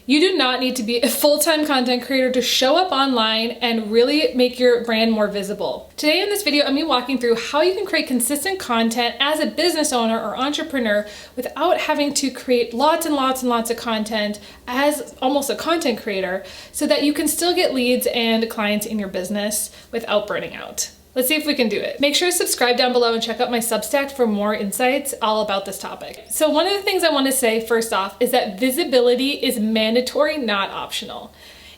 You do not need to be a full-time content creator to show up online and really make your brand more visible. Today in this video, I'm going to be walking through how you can create consistent content as a business owner or entrepreneur without having to create lots and lots and lots of content as almost a content creator so that you can still get leads and clients in your business without burning out. Let's see if we can do it. Make sure to subscribe down below and check out my Substack for more insights all about this topic. So one of the things I want to say first off is that visibility is mandatory, not optional.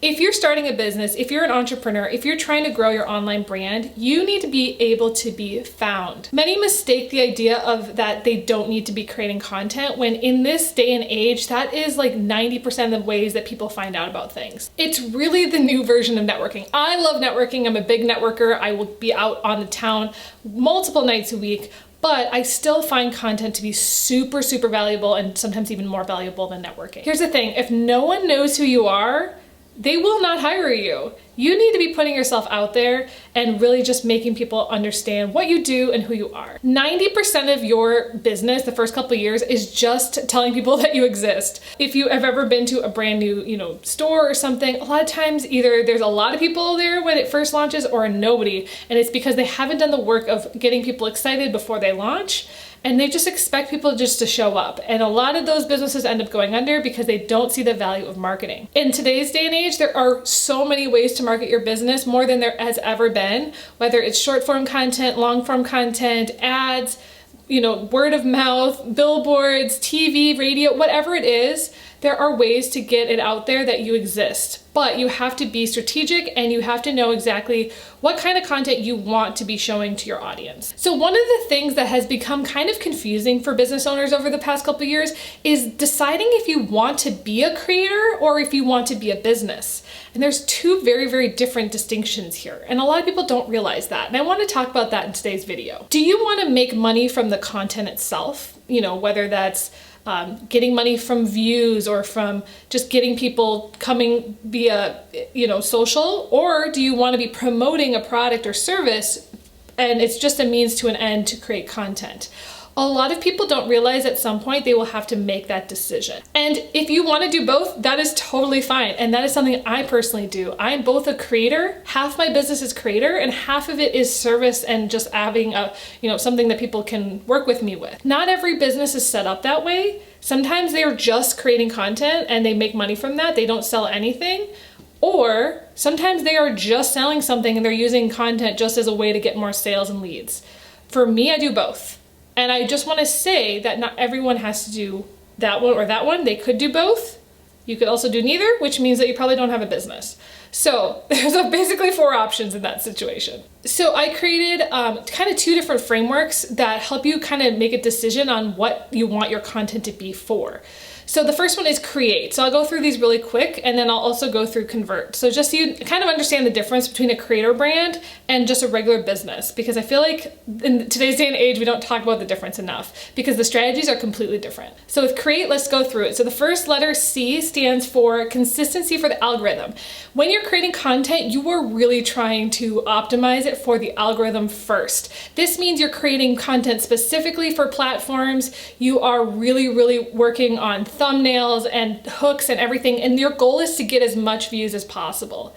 If you're starting a business, if you're an entrepreneur, if you're trying to grow your online brand, you need to be able to be found. Many mistake the idea of that they don't need to be creating content when in this day and age, that is like 90% of the ways that people find out about things. It's really the new version of networking. I love networking. I'm a big networker. I will be out on the town multiple nights a week. But I still find content to be super, super valuable and sometimes even more valuable than networking. Here's the thing, if no one knows who you are, they will not hire you. You need to be putting yourself out there and really just making people understand what you do and who you are. 90% of your business, the first couple of years, is just telling people that you exist. If you have ever been to a brand new, store or something, a lot of times either there's a lot of people there when it first launches or nobody, and it's because they haven't done the work of getting people excited before they launch. And they just expect people just to show up. And a lot of those businesses end up going under because they don't see the value of marketing. In today's day and age, there are so many ways to market your business, more than there has ever been, whether it's short form content, long form content, ads, word of mouth, billboards, TV, radio, whatever it is, there are ways to get it out there that you exist. But you have to be strategic and you have to know exactly what kind of content you want to be showing to your audience. So one of the things that has become kind of confusing for business owners over the past couple of years is deciding if you want to be a creator or if you want to be a business. And there's two very, very different distinctions here. And a lot of people don't realize that. And I want to talk about that in today's video. Do you want to make money from the content itself? Whether that's getting money from views or from just getting people coming via, social, or do you want to be promoting a product or service and it's just a means to an end to create content? A lot of people don't realize at some point they will have to make that decision. And if you want to do both, that is totally fine. And that is something I personally do. I'm both a creator, half my business is creator, and half of it is service and just having something that people can work with me with. Not every business is set up that way. Sometimes they are just creating content and they make money from that. They don't sell anything. Or sometimes they are just selling something and they're using content just as a way to get more sales and leads. For me, I do both. And I just want to say that not everyone has to do that one or that one. They could do both. You could also do neither, which means that you probably don't have a business. So there's basically 4 options in that situation. So I created kind of 2 different frameworks that help you kind of make a decision on what you want your content to be for. So the first one is create. So I'll go through these really quick and then I'll also go through convert. So just so you kind of understand the difference between a creator brand and just a regular business, because I feel like in today's day and age, we don't talk about the difference enough because the strategies are completely different. So with create, let's go through it. So the first letter C stands for consistency for the algorithm. When you're creating content, you are really trying to optimize it for the algorithm first. This means you're creating content specifically for platforms. You are really, really working on thumbnails and hooks and everything, and your goal is to get as much views as possible.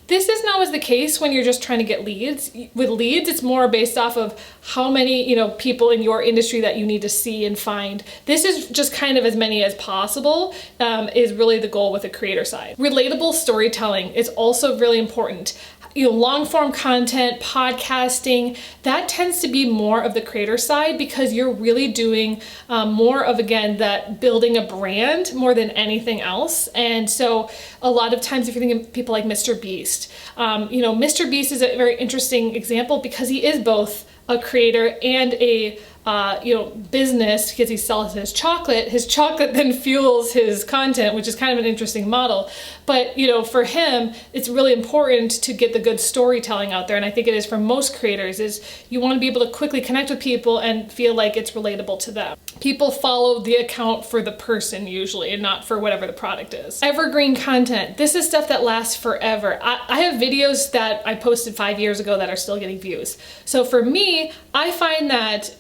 This is not always the case when you're just trying to get leads. With leads, it's more based off of how many, people in your industry that you need to see and find. This is just kind of as many as possible is really the goal with the creator side. Relatable storytelling is also really important. Long form content, podcasting, that tends to be more of the creator side because you're really doing more of, again, that building a brand more than anything else. And so a lot of times if you think of people like Mr. Beast, Mr. Beast is a very interesting example because he is both a creator and a business because he sells his chocolate. His chocolate then fuels his content, which is kind of an interesting model. But, for him, it's really important to get the good storytelling out there. And I think it is for most creators is you want to be able to quickly connect with people and feel like it's relatable to them. People follow the account for the person usually and not for whatever the product is. Evergreen content. This is stuff that lasts forever. I have videos that I posted 5 years ago that are still getting views. So for me, I find that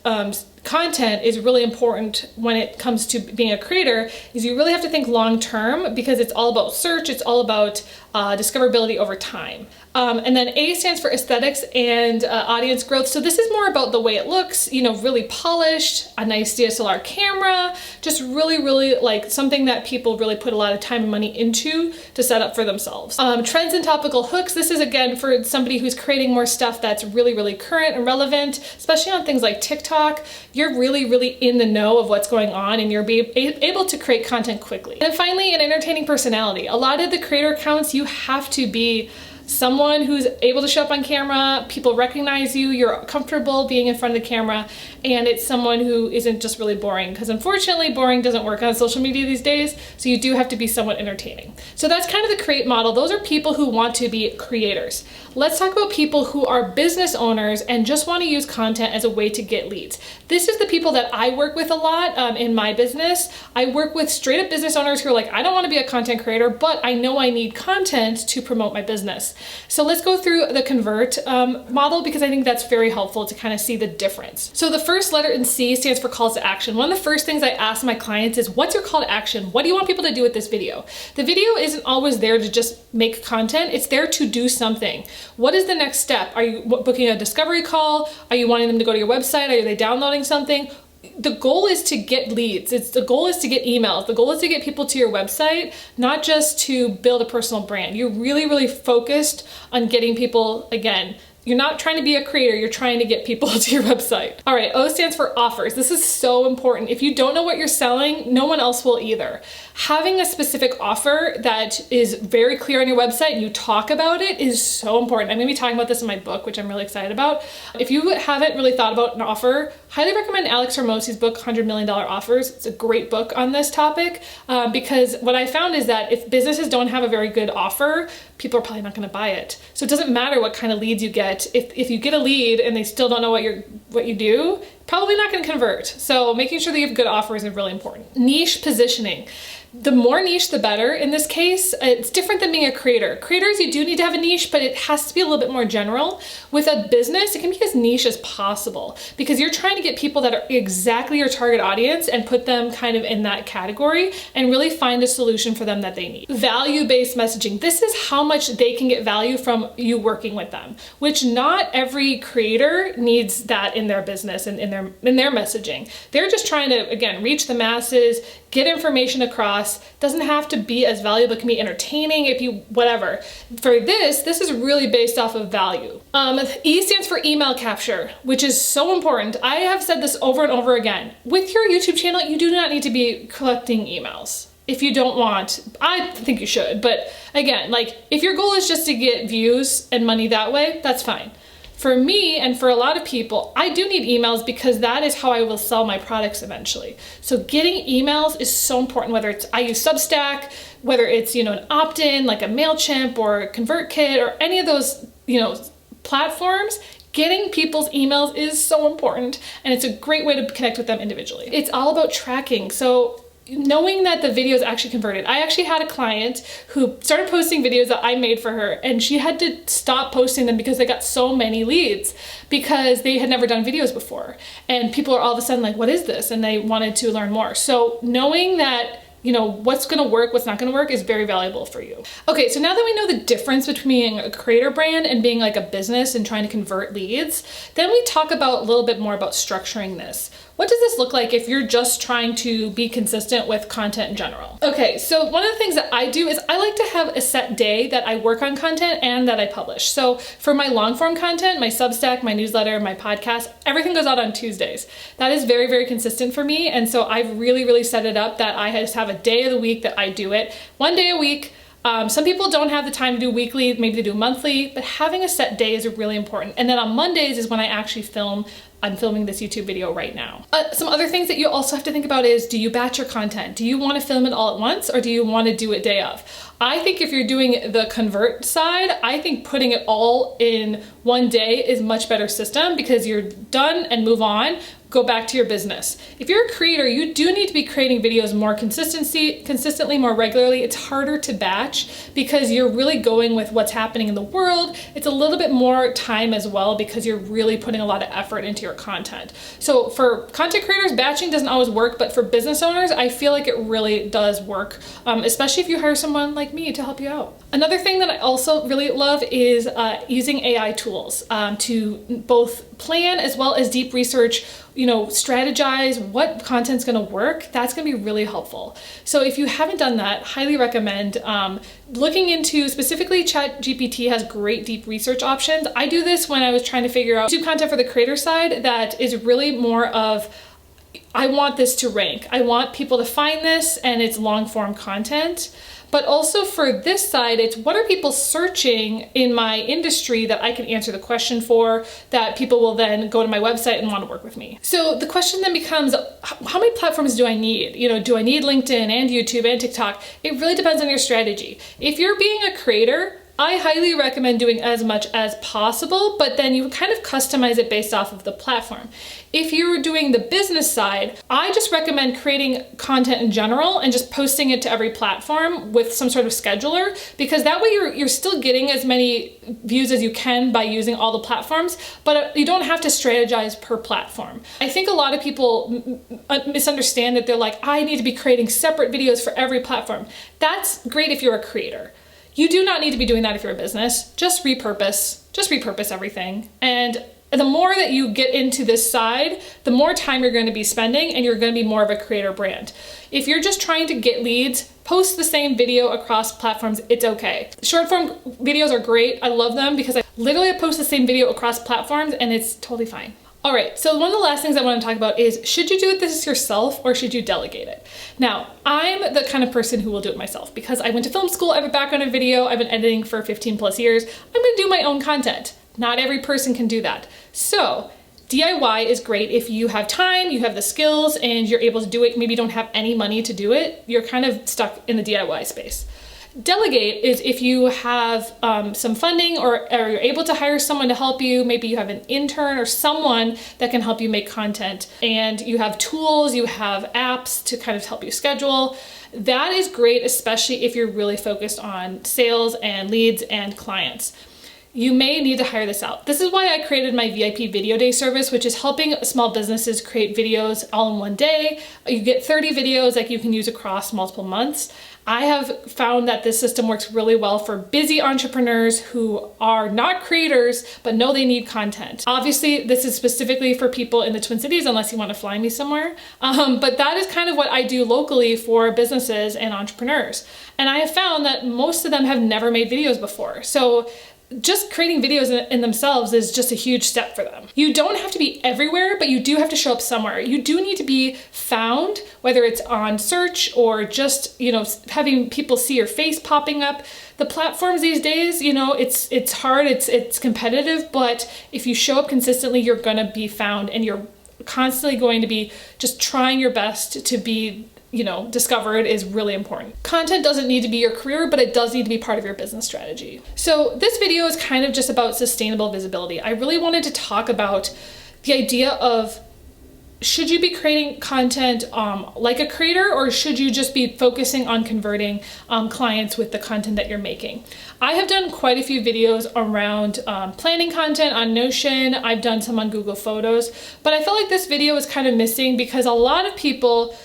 content is really important when it comes to being a creator is you really have to think long term, because it's all about search, it's all about discoverability over time. And then A stands for aesthetics and audience growth. So this is more about the way it looks, you know, really polished, a nice DSLR camera, just really like something that people really put a lot of time and money into to set up for themselves. Trends and topical hooks. This is again for somebody who's creating more stuff that's really current and relevant, especially on things like TikTok. You're really in the know of what's going on, and you're able to create content quickly. And then finally, an entertaining personality. A lot of the creator accounts, you have to be someone who's able to show up on camera, people recognize you, you're comfortable being in front of the camera, and it's someone who isn't just really boring, because unfortunately boring doesn't work on social media these days, so you do have to be somewhat entertaining. So that's kind of the create model. Those are people who want to be creators. Let's talk about people who are business owners and just want to use content as a way to get leads. This is the people that I work with a lot in my business. I work with straight up business owners who are like, I don't want to be a content creator, but I know I need content to promote my business. So let's go through the convert model, because I think that's very helpful to kind of see the difference. So the first letter in C stands for calls to action. One of the first things I ask my clients is, what's your call to action? What do you want people to do with this video? The video isn't always there to just make content. It's there to do something. What is the next step? Are you booking a discovery call? Are you wanting them to go to your website? Are they downloading something? The goal is to get leads. The goal is to get emails. The goal is to get people to your website, not just to build a personal brand. You're really focused on getting people, again, you're not trying to be a creator, you're trying to get people to your website. All right, O stands for offers. This is so important. If you don't know what you're selling, no one else will either. Having a specific offer that is very clear on your website and you talk about it is so important. I'm gonna be talking about this in my book, which I'm really excited about. If you haven't really thought about an offer, highly recommend Alex Hormozi's book, $100 Million Offers. It's a great book on this topic, because what I found is that if businesses don't have a very good offer, people are probably not gonna buy it. So it doesn't matter what kind of leads you get. If you get a lead and they still don't know what you do, probably not gonna convert. So making sure that you have good offers is really important. Niche positioning. The more niche, the better. In this case, it's different than being a creator. Creators, you do need to have a niche, but it has to be a little bit more general. With a business, it can be as niche as possible, because you're trying to get people that are exactly your target audience and put them kind of in that category and really find a solution for them that they need. Value-based messaging. This is how much they can get value from you working with them, which not every creator needs that in their business and in their messaging. They're just trying to, again, reach the masses, get information across. Doesn't have to be as valuable, it can be entertaining, whatever. For this is really based off of value. E stands for email capture, which is so important. I have said this over and over again. With your YouTube channel, you do not need to be collecting emails. If you don't want, I think you should, but again, like if your goal is just to get views and money that way, that's fine. For me and for a lot of people, I do need emails because that is how I will sell my products eventually. So getting emails is so important, whether it's I use Substack, whether it's, you know, an opt-in like a MailChimp or ConvertKit or any of those, you know, platforms. Getting people's emails is so important, and it's a great way to connect with them individually. It's all about tracking. So knowing that the video is actually converted. I actually had a client who started posting videos that I made for her, and she had to stop posting them because they got so many leads because they had never done videos before. And people are all of a sudden like, what is this? And they wanted to learn more. So knowing that, you know, what's gonna work, what's not gonna work is very valuable for you. Okay, so now that we know the difference between a creator brand and being like a business and trying to convert leads, then we talk about a little bit more about structuring this. What does this look like if you're just trying to be consistent with content in general? Okay, so one of the things that I do is I like to have a set day that I work on content and that I publish. So for my long form content, my Substack, my newsletter, my podcast, everything goes out on Tuesdays. That is very consistent for me. And so I've really set it up that I just have a day of the week that I do it. One day a week. Some people don't have the time to do weekly, maybe they do monthly, but having a set day is really important. And then on Mondays is when I actually film. I'm filming this YouTube video right now. Some other things that you also have to think about is, do you batch your content? Do you want to film it all at once, or do you want to do it day of? I think if you're doing the convert side, I think putting it all in one day is much better system, because you're done and move on. Go back to your business. If you're a creator, you do need to be creating videos more consistently, more regularly. It's harder to batch because you're really going with what's happening in the world. It's a little bit more time as well because you're really putting a lot of effort into your your content. So for content creators, batching doesn't always work, but for business owners, I feel like it really does work, especially if you hire someone like me to help you out. Another thing that I also really love is using AI tools to both plan as well as deep research, strategize what content's gonna work. That's gonna be really helpful. So if you haven't done that, highly recommend looking into, specifically ChatGPT has great deep research options. I do this when I was trying to figure out YouTube content for the creator side that is really more of, I want this to rank. I want people to find this and it's long form content. But also for this side, it's what are people searching in my industry that I can answer the question for, that people will then go to my website and want to work with me. So the question then becomes, how many platforms do I need? Do I need LinkedIn and YouTube and TikTok? It really depends on your strategy. If you're being a creator, I highly recommend doing as much as possible, but then you kind of customize it based off of the platform. If you're doing the business side, I just recommend creating content in general and just posting it to every platform with some sort of scheduler, because that way you're still getting as many views as you can by using all the platforms, but you don't have to strategize per platform. I think a lot of people misunderstand that. They're like, I need to be creating separate videos for every platform. That's great if you're a creator. You do not need to be doing that if you're a business. Just repurpose everything. And the more that you get into this side, the more time you're going to be spending and you're going to be more of a creator brand. If you're just trying to get leads, post the same video across platforms, it's okay. Short form videos are great. I love them because I literally post the same video across platforms and it's totally fine. All right, so one of the last things I want to talk about is, should you do this yourself or should you delegate it? Now, I'm the kind of person who will do it myself because I went to film school, I have a background in video, I've been editing for 15 plus years. I'm going to do my own content. Not every person can do that. So DIY is great if you have time, you have the skills, and you're able to do it. Maybe you don't have any money to do it. You're kind of stuck in the DIY space. Delegate is if you have some funding or you're able to hire someone to help you. Maybe you have an intern or someone that can help you make content, and you have tools, you have apps to kind of help you schedule. That is great, especially if you're really focused on sales and leads and clients. You may need to hire this out. This is why I created my VIP video day service, which is helping small businesses create videos all in one day. You get 30 videos that you can use across multiple months. I have found that this system works really well for busy entrepreneurs who are not creators, but know they need content. Obviously, this is specifically for people in the Twin Cities, unless you want to fly me somewhere. But that is kind of what I do locally for businesses and entrepreneurs. And I have found that most of them have never made videos before. So just creating videos in themselves is just a huge step for them. You don't have to be everywhere, but you do have to show up somewhere. You do need to be found, whether it's on search or just, having people see your face popping up. The platforms these days, it's hard, it's competitive, but if you show up consistently, you're gonna be found and you're constantly going to be just trying your best to be discovered is really important. Content doesn't need to be your career, but it does need to be part of your business strategy. So this video is kind of just about sustainable visibility. I really wanted to talk about the idea of, should you be creating content like a creator, or should you just be focusing on converting clients with the content that you're making? I have done quite a few videos around planning content on Notion. I've done some on Google Photos, but I felt like this video is kind of missing because a lot of people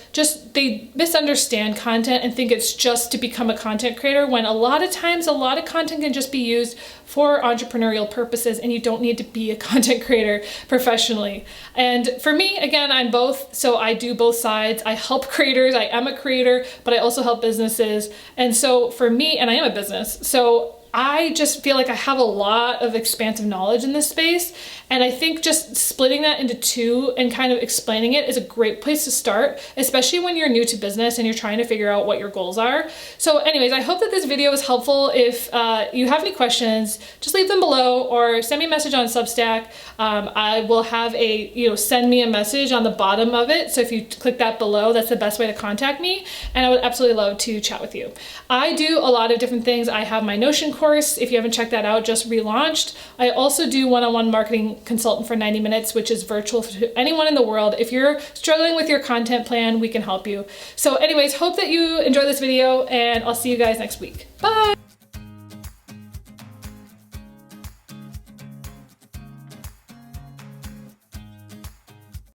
they misunderstand content and think it's just to become a content creator, when a lot of times a lot of content can just be used for entrepreneurial purposes and you don't need to be a content creator professionally. And for me, again, I'm both, so I do both sides. I help creators, I am a creator, but I also help businesses. And so for me, and I am a business, so I just feel like I have a lot of expansive knowledge in this space. And I think just splitting that into two and kind of explaining it is a great place to start, especially when you're new to business and you're trying to figure out what your goals are. So anyways, I hope that this video was helpful. If you have any questions, just leave them below or send me a message on Substack. I will have a, send me a message on the bottom of it. So if you click that below, that's the best way to contact me. And I would absolutely love to chat with you. I do a lot of different things. I have my Notion course. If you haven't checked that out, just relaunched. I also do one-on-one marketing consultant for 90 minutes, which is virtual to anyone in the world. If you're struggling with your content plan, we can help you. So anyways, hope that you enjoy this video and I'll see you guys next week. Bye.